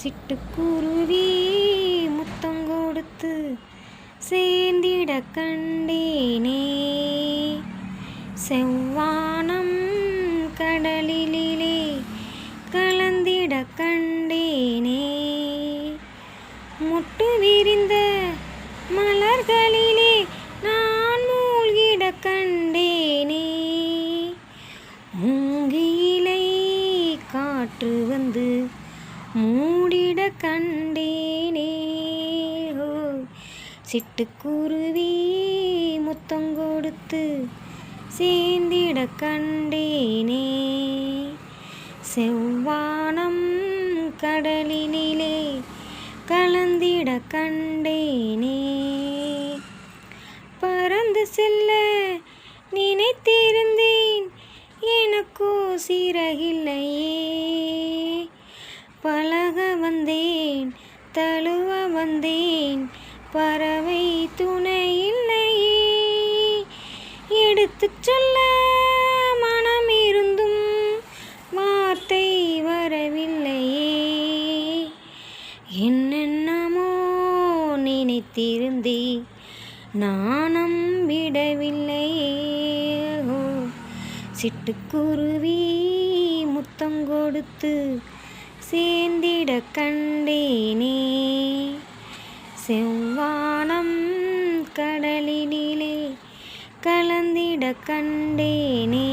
சிட்டுக்குருவி முத்தம் கொடுத்து சேர்ந்திட கண்டேனே. செவ்வானம் கடலிலே கலந்திட கண்டேனே. முட்டு விரிந்த மலர்களிலே நான் மூழ்கிட கண்டேனே. மூங்கிலை காற்று வந்து மூடிட கண்டேனே. சிட்டுக்குருவி முத்தம் கொடுத்து சேர்ந்திட கண்டேனே. செவ்வானம் கடலினிலே கலந்திட கண்டேனே. பறந்து செல்ல நினைத்திருந்தேன், எனக்கோ சிறகில்லையே. பழக வந்தேன், தழுவ வந்தேன், பறவை துணை இல்லையே. எடுத்துச் சொல்ல மனம் இருந்தும் வார்த்தை வரவில்லையே. என்னென்னமோ நினைத்திருந்தேன், நாணம் விடவில்லையே. சிட்டுக்குருவி முத்தம் கொடுத்து சேர்ந்திட கண்டேனே. செவ்வானம் கடலினிலே கலந்திட கண்டேனே.